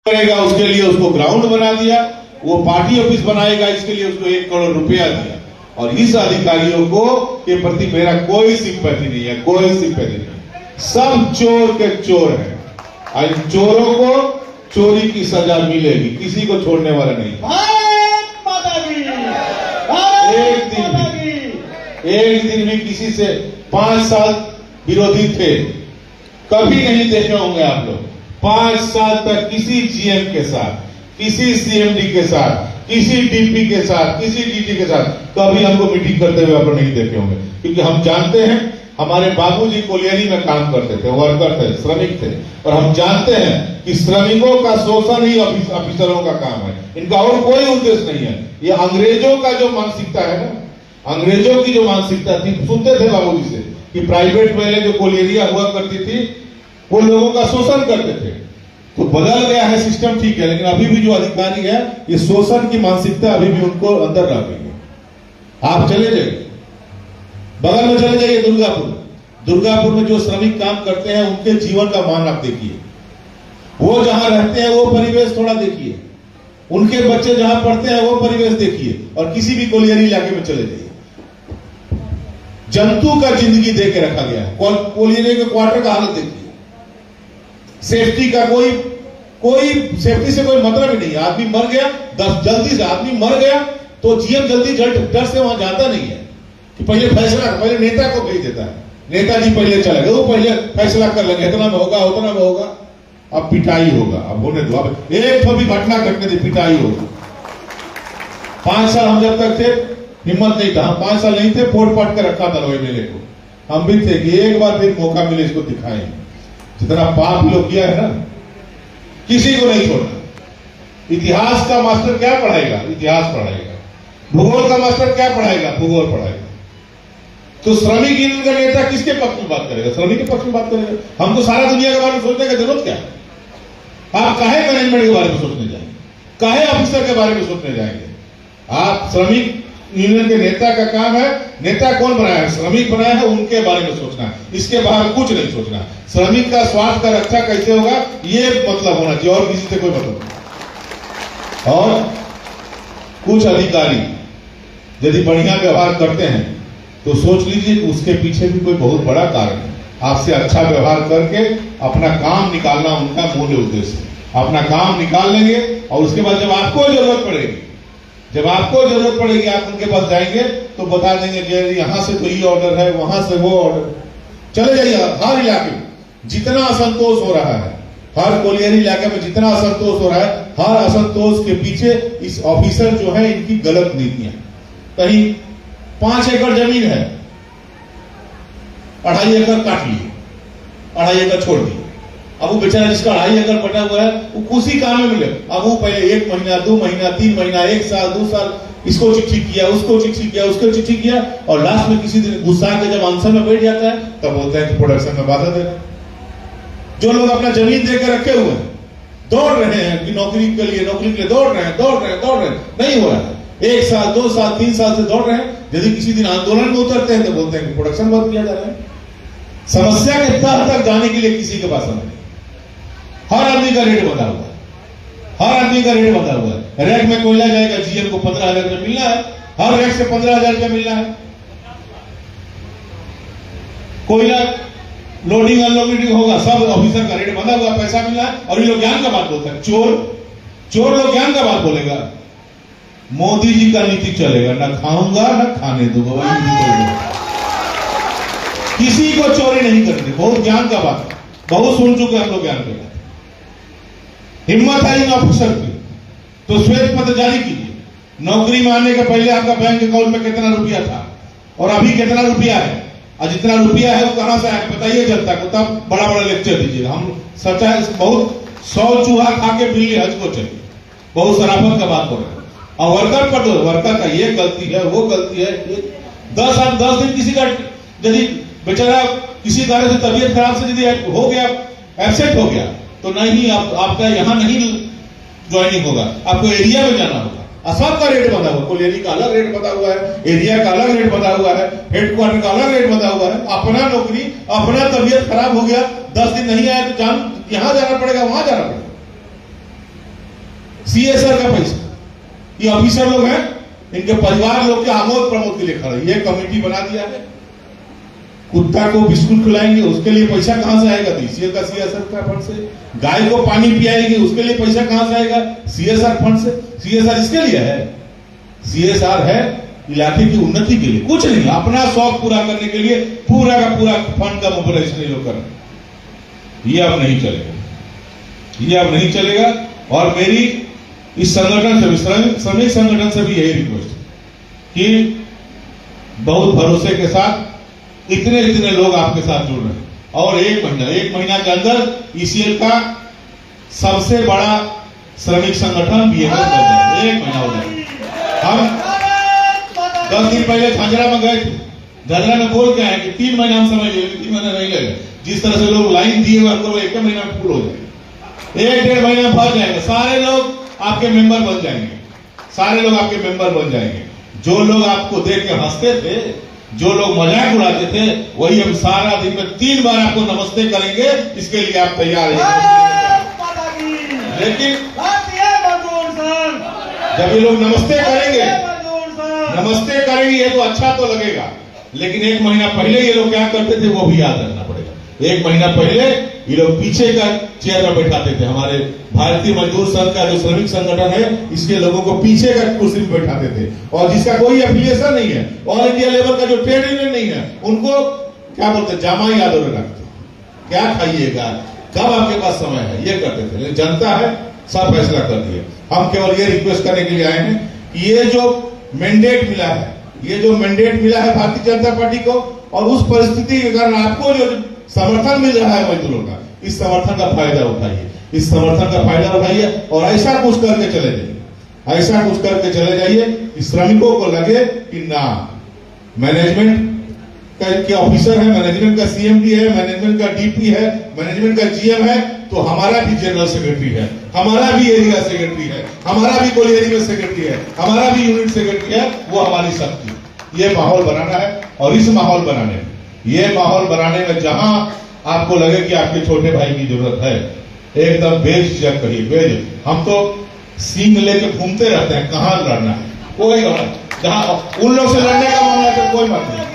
करेगा उसके लिए उसको ग्राउंड बना दिया, वो पार्टी ऑफिस बनाएगा इसके लिए उसको 1 करोड़ रुपया दिया। और इस अधिकारियों को के प्रति मेरा कोई सिंपैथी नहीं है, कोई सिंपैथी नहीं। सब चोर के चोर हैं और चोरों को चोरी की सजा मिलेगी, किसी को छोड़ने वाला नहीं। एक दिन भी किसी से 5 साल विरोधी थे, कभी नहीं देखे होंगे आप लोग। 5 साल तक किसी जीएम के साथ, किसी सीएमडी के साथ, किसी डीपी के साथ, किसी डीटी के साथ कभी हमको मीटिंग करते हुए आप लोग नहीं देखे होंगे, क्योंकि हम जानते हैं हमारे बाबूजी कोलियरी में काम करते थे, वर्कर थे, श्रमिक थे, और हम जानते हैं कि श्रमिकों का शोषण ही ऑफिसरों का काम है, इनका और कोई उद्देश्य नहीं है। ये अंग्रेजों का जो मानसिकता है ना, अंग्रेजों की जो मानसिकता थी, सुनते थे बाबूजी से कि प्राइवेट पहले जो कोलियरिया हुआ करती थी वो लोगों का शोषण करते थे। तो बदल गया है सिस्टम, ठीक है, लेकिन अभी भी जो अधिकारी है ये शोषण की मानसिकता अभी भी उनको अंदर रह गई है। आप चले जाइए, बगल में चले जाइए दुर्गापुर में जो श्रमिक काम करते हैं उनके जीवन का मान आप देखिए, वो जहां रहते हैं वो परिवेश थोड़ा देखिए, उनके बच्चे जहां पढ़ते हैं वो परिवेश देखिए, और किसी भी कोलियरी इलाके में चले जाइए, जंतु का जिंदगी दे के रखा गया है। कोलियरी के क्वार्टर का हालत देखिए, सेफ्टी का कोई सेफ्टी से कोई मतलब ही नहीं। आदमी मर गया, जल्दी से आदमी मर गया तो जीएम जल्दी डर से वहां जाता नहीं है कि पहले फैसला, पहले नेता को भेज देता है, नेताजी पहले चले गए, वो पहले फैसला कर लेंगे, इतना में होगा उतना में होगा। अब पिटाई होगा, अब होने दो, अब एक भी घटना घटने दी, पिटाई होगा। 5 साल हम जब तक थे हिम्मत नहीं था, हम 5 साल नहीं थे, पोट पाट के रखा था एमएलए को, हम भी थे कि एक बार फिर मौका मिले इसको दिखाएंगे। जितना पाप लोग किया है ना, किसी को नहीं छोड़ना। इतिहास का मास्टर क्या पढ़ाएगा? इतिहास पढ़ाएगा। भूगोल का मास्टर क्या पढ़ाएगा? भूगोल पढ़ाएगा। तो श्रमिक यूनियन का नेता किसके पक्ष में बात करेगा? श्रमिक के पक्ष में बात करेगा। हमको सारा दुनिया के बारे में सोचने की जरूरत क्या है? आप काहे मैनेजमेंट के बारे में सोचने जाएंगे? काहे ऑफिसर के बारे में सोचने जाएंगे? आप श्रमिक यूनियन के नेता का काम है, नेता कौन बनाया है? श्रमिक बनाया है, उनके बारे में सोचना, इसके बाहर कुछ नहीं सोचना। श्रमिक का स्वास्थ्य का रक्षा कैसे होगा ये मतलब होना चाहिए, और किसी से कोई मतलब नहीं। और कुछ अधिकारी यदि बढ़िया व्यवहार करते हैं तो सोच लीजिए कि उसके पीछे भी कोई बहुत बड़ा कारण है। आपसे अच्छा व्यवहार करके अपना काम निकालना उनका मूल उद्देश्य है। अपना काम निकाल लेंगे और उसके बाद जब आपको जरूरत पड़ेगी आप उनके पास जाएंगे तो बता देंगे कि यहां से तो ये ऑर्डर है, वहां से वो ऑर्डर। चले जाइए हर इलाके में जितना असंतोष हो रहा है, हर कोलियरी इलाके में जितना असंतोष हो रहा है, हर असंतोष के पीछे इस ऑफिसर जो है इनकी गलत नीतियां। कहीं 5 एकड़ जमीन है, 2.5 एकड़ काट लिए, 2.5 एकड़ छोड़ दिए। अब वो बेचारा जिसका 2.5 एकड़ बटा हुआ है वो उसी काम में मिले। अब वो पहले 1 महीना 2 महीना 3 महीना 1 साल 2 साल इसको चिट्ठी किया, उसको चिट्ठी किया, उसको चिट्ठी किया, और लास्ट में किसी दिन गुस्सा के जब आंसर में बैठ जाता है तब बोलते हैं कि प्रोडक्शन में बाधा दे रहे हैं। जो लोग अपना जमीन देकर रखे हुए हैं, दौड़ रहे हैं कि नौकरी के लिए दौड़ रहे हैं, नहीं हो रहा है। 1 साल 2 साल 3 साल से दौड़ रहे हैं, यदि किसी दिन आंदोलन में उतरते हैं तो बोलते हैं कि प्रोडक्शन बंद किया जा रहा है। समस्या के तह तक जाने के लिए किसी के पास समय नहीं। हर आदमी का रेट बता हुआ है, हर आदमी का रेट बता हुआ है। रैक में कोयला जाएगा, जीएम को 15,000 रुपये मिलना है, हर रैक से 15,000 रुपये मिलना है। कोयला लोडिंग अनलोडिंग होगा, सब ऑफिसर का रेट बंधा हुआ, पैसा मिलना है। और ये लोग ज्ञान का बात बोलते हैं, चोर लोग ज्ञान का बात बोलेगा। मोदी जी का नीति चलेगा, ना खाऊंगा ना खाने दूंगा, किसी को चोरी नहीं करनी। बहुत ज्ञान का बात, बहुत सुन चुके हम लोग ज्ञान के बात। हिम्मत है इन ऑफिसर की तो श्वेत पत्र जारी कीजिए। नौकरी में आने के पहले आपका बैंक अकाउंट में कितना रुपया था और अभी कितना रुपया है, और जितना रुपया है वो कहां से आया बताइए जनता को, तब बड़ा बड़ा लेक्चर दीजिएगा। हम सच्चा बहुत 100 चूहा खा के बिल्ली हज को चलिए, बहुत शराफत का बात हो रहा है। और वर्कर पर तो वर्कर का ये गलती है वो गलती है। 10 दिन किसी का यदि बेचारा किसी कारण से तबीयत खराब से यदि हो गया, एब्सेंट हो गया, तो नहीं आपका यहां नहीं ज्वाइनिंग होगा, आपको एरिया में जाना होगा। सबका रेट बता हुआ, कोलियरी का अलग रेट बता हुआ है, एरिया का अलग रेट बता हुआ है, हेडक्वार्टर का अलग रेट बता हुआ है। अपना नौकरी, अपना तबीयत खराब हो गया, 10 दिन नहीं आया तो यहां जाना पड़ेगा, वहां जाना पड़ेगा। सीएसआर का पैसा, ये ऑफिसर लोग हैं, इनके परिवार लोग के आमोद प्रमोद के लिए खड़े, ये कमेटी बना दिया है। कुत्ता को बिस्कुट खिलाएंगे, उसके लिए पैसा कहां से आएगा? तो का सीएसआर का फंड से। गाय को पानी पियाएंगे, उसके लिए पैसा कहां से आएगा? सीएसआर फंड से। सीएसआर इसके लिए है, सीएसआर है इलाके की उन्नति के लिए, कुछ नहीं, अपना शौक पूरा करने के लिए पूरा का पूरा फंड का मोबिलाइजेशन लोग कर रहे। ये अब नहीं चलेगा, ये अब नहीं चलेगा। और मेरी इस संगठन से, श्रमिक संगठन से भी यही रिक्वेस्ट है कि बहुत भरोसे के साथ इतने लोग आपके साथ जुड़ रहे हैं, और एक महीना के अंदर ईसीएल का सबसे बड़ा श्रमिक संगठन बीएमएस बन जाए। 1 महीना हो जाए। हम 10 दिन पहले झांझरा में गए थे, झांझरा में बोल के आए कि 3 महीना हम समझ लेंगे, 3 महीना नहीं लगेगा। जिस तरह से लोग लाइन दिए हुए हमको 1 महीना में फुल हो जाएगा, 1-1.5 महीना भर जाएगा, सारे लोग आपके मेंबर बन जाएंगे, सारे लोग आपके मेंबर बन जाएंगे। जो लोग आपको देख के हंसते थे, जो लोग मजाक उड़ाते थे, वही हम सारा दिन में 3 बार आपको नमस्ते करेंगे, इसके लिए आप तैयार हैं। लेकिन जब ये लोग नमस्ते करेंगे ये तो अच्छा तो लगेगा, लेकिन 1 महीना पहले ये लोग क्या करते थे वो भी याद रखना पड़ेगा। 1 महीना पहले ये लोग पीछे का चेयर में बैठाते थे। हमारे भारतीय मजदूर संघ का जो श्रमिक संगठन है, इसके लोगों को पीछे का कुर्सी में बैठाते थे, और जिसका कोई एफिलिएशन नहीं है, ऑल इंडिया लेवल का जो ट्रेड यूनियन नहीं है, उनको क्या बोलते, जामा यादव में रखते, क्या खाइएगा, कब आपके पास समय है, ये करते थे। लेकिन जनता है, सब फैसला कर दिए। हम केवल ये रिक्वेस्ट करने के लिए आए हैं कि ये जो मैंडेट मिला है, ये जो मैंडेट मिला है भारतीय जनता पार्टी को, और उस परिस्थिति के कारण आपको जो समर्थन मिल रहा है मजदूरों का, इस समर्थन का फायदा उठाइए, इस समर्थन का फायदा उठाइए, और ऐसा कुछ करके चले जाइए, ऐसा कुछ करके चले जाइए कि श्रमिकों को लगे कि ना, मैनेजमेंट के ऑफिसर है, मैनेजमेंट का सीएमडी है, मैनेजमेंट का डीपी है, मैनेजमेंट का जीएम है, तो हमारा भी जनरल सेक्रेटरी है, हमारा भी एरिया सेक्रेटरी है, हमारा भी कोलियरी में सेक्रेटरी है, हमारा भी यूनिट सेक्रेटरी है, वो हमारी शक्ति। ये माहौल बनाना है, और इस माहौल बनाने में, ये माहौल बनाने में जहां आपको लगे कि आपके छोटे भाई की जरूरत है, एकदम बेझिझक कहिए, बेझिझक। हम तो सींग लेके घूमते रहते हैं, कहां लड़ना है, कोई जहां उन लोग से लड़ने का मामला तो कोई बात नहीं,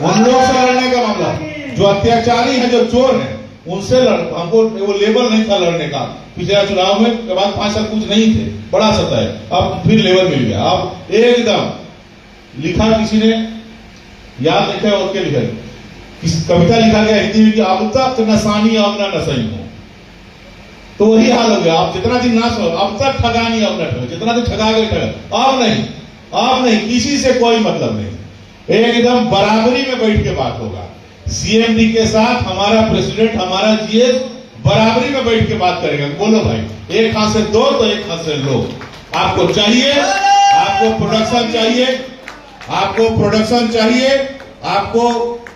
उन लोग से लड़ने का मामला, जो अत्याचारी है, जो चोर है, उनसे हमको वो लेवल नहीं था लड़ने का। पिछले चुनाव में के बाद 5 साल कुछ नहीं थे, बड़ा सता है, अब फिर लेवल मिल गया। अब एकदम लिखा, किसी ने याद लिखा है, और क्या लिखा है, कविता लिखा गया हिंदी में कि अब तक नसानी अब ना नसई हो, तो वही हाल हो गया। आप जितना दिन ना सो, अब तक ठगानी अब न ठगे, जितना दिन ठगा गए ठगा, अब नहीं, किसी से कोई मतलब नहीं, एकदम बराबरी में बैठ के बात होगा। सीएमडी के साथ हमारा प्रेसिडेंट, हमारा जीएस बराबरी में बैठ के बात करेगा। बोलो भाई, एक हाथ से दो तो एक हाथ से लो। आपको चाहिए, आपको प्रोडक्शन चाहिए, आपको प्रोडक्शन चाहिए, आपको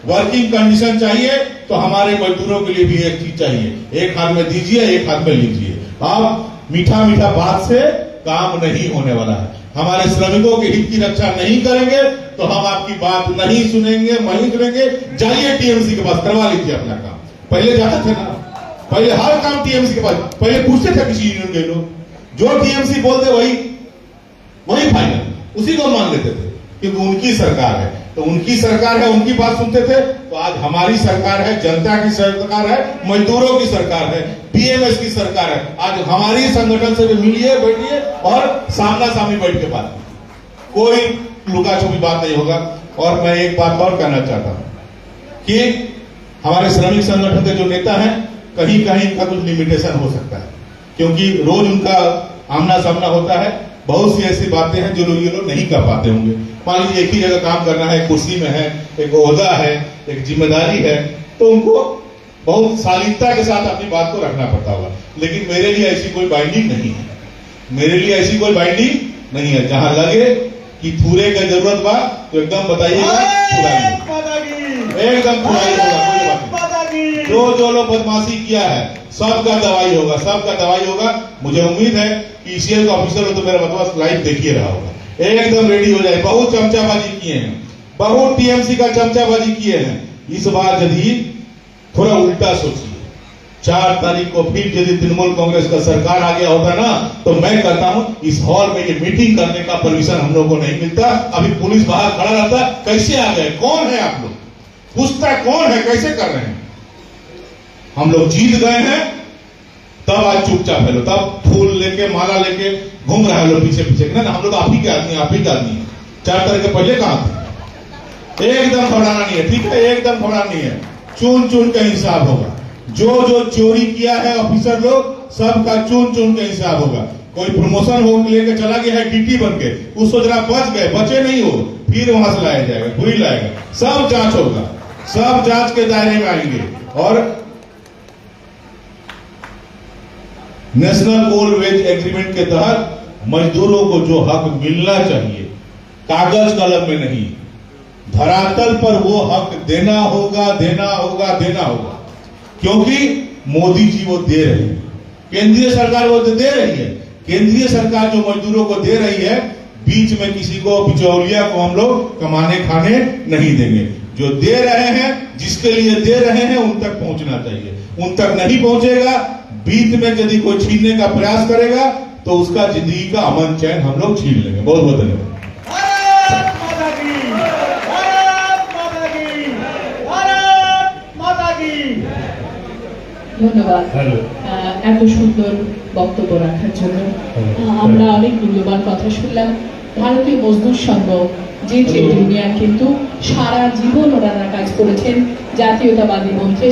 वर्किंग कंडीशन चाहिए, तो हमारे मजदूरों के लिए भी एक चीज चाहिए, एक हाथ में दीजिए, एक हाथ में लीजिए। अब मीठा मीठा बात से काम नहीं होने वाला है। हमारे श्रमिकों के हित की रक्षा नहीं करेंगे तो हम आपकी बात नहीं सुनेंगे, नहीं सुनेंगे। जाइए टीएमसी के पास, करवा लीजिए अपना काम। पहले जाते थे ना, पहले हर काम टीएमसी के पास, पहले पूछते थे किसी यूनियन के लोग, जो टीएमसी बोलते वही फाइनल, उसी को मान लेते थे, क्योंकि उनकी सरकार है। तो उनकी सरकार है, उनकी बात सुनते थे। तो आज हमारी सरकार है, जनता की सरकार है, मजदूरों की सरकार है, बीएमएस की सरकार है। आज हमारी संगठन से भी मिलिए, बैठिए और सामना सामनी बैठ के बात, कोई लुका छुपी बात नहीं होगा। और मैं एक बात और कहना चाहता हूं कि हमारे श्रमिक संगठन के जो नेता हैं, कहीं कहीं इनका कुछ लिमिटेशन हो सकता है, क्योंकि रोज उनका आमना सामना होता है। बहुत सी ऐसी बातें हैं जो ये लोग नहीं कर पाते होंगे। मान लीजिए एक ही जगह काम करना है, कुर्सी में है, एक ओहदा है, एक जिम्मेदारी है, तो उनको बहुत शालीनता के साथ अपनी बात को रखना पड़ता होगा। लेकिन मेरे लिए ऐसी कोई बाइंडिंग नहीं है, मेरे लिए ऐसी कोई बाइंडिंग नहीं है। जहां लगे कि थूरे का जरूरत बा तो एकदम बताइएगा, एकदम थुराइएगा, कोई बात नहीं। जो लोग बदमाशी किया है, सबका दवाई होगा, सबका दवाई होगा। मुझे उम्मीद है कि ईसीएल का ऑफिसर हो तो मेरा बदमाश लाइव देखिए रहा होगा, एकदम रेडी हो जाए। बहुत चमचाबाजी किए हैं, बहुत टीएमसी का चमचाबाजी किए हैं। इस बार यदि थोड़ा उल्टा सोचिए, 4 तारीख को फिर यदि तृणमूल कांग्रेस का सरकार आ गया होता ना, तो मैं कहता हूं इस हॉल में ये मीटिंग करने का परमिशन हम लोग को नहीं मिलता। अभी पुलिस बाहर खड़ा रहता, कैसे आ गए, कौन है आप लोग, पूछता कौन है, कैसे कर रहे हैं। हम लोग जीत गए हैं, तब आज चुपचाप है लो, तब फूल लेके माला लेके घूम रहे हैं लोग पीछे पीछे। ना आप लोग आप ही के आदमी, आप ही के आदमी है। 4 तारीख के पहले कहां थे? एकदम घबराना नहीं है, ठीक है, एकदम घबराना नहीं है। चुन चुन का हिसाब होगा, जो जो चोरी किया है ऑफिसर लोग सबका चुन चुन के हिसाब होगा। कोई प्रमोशन हो लेके चला गया है डीटी बन के, उसको जरा बच गए, बचे नहीं हो, फिर वहां से लाया जाएगा, पूरी लाएगा, सब जांच होगा, सब जांच के दायरे में आएंगे। और नेशनल कोल वेज एग्रीमेंट के तहत मजदूरों को जो हक मिलना चाहिए, कागज कलम में नहीं, धरातल पर वो हक देना होगा, देना होगा, देना होगा। क्योंकि मोदी जी वो दे रहे हैं, केंद्रीय सरकार वो दे रही है। केंद्रीय सरकार जो मजदूरों को दे रही है, बीच में किसी को बिचौलिया को हम लोग कमाने खाने नहीं देंगे। जो दे रहे हैं, जिसके लिए दे रहे हैं, उन तक पहुंचना चाहिए। उन तक नहीं पहुंचेगा, बीच में यदि कोई छीनने का प्रयास करेगा तो उसका जिंदगी का अमन चैन हम लोग छीन लेंगे। बहुत बहुत धन्यवाद। ধন্যবাদ এত সুন্দর বক্তব্য রাখার জন্য। আমরা অনেক মূল্যবান কথা শুনলাম। ভারতীয় মজদুর সংঘ যে ট্রেড ইউনিয়ন কিন্তু সারা জীবন ওনারা কাজ করেছেন জাতীয়তাবাদী মন্ত্রে।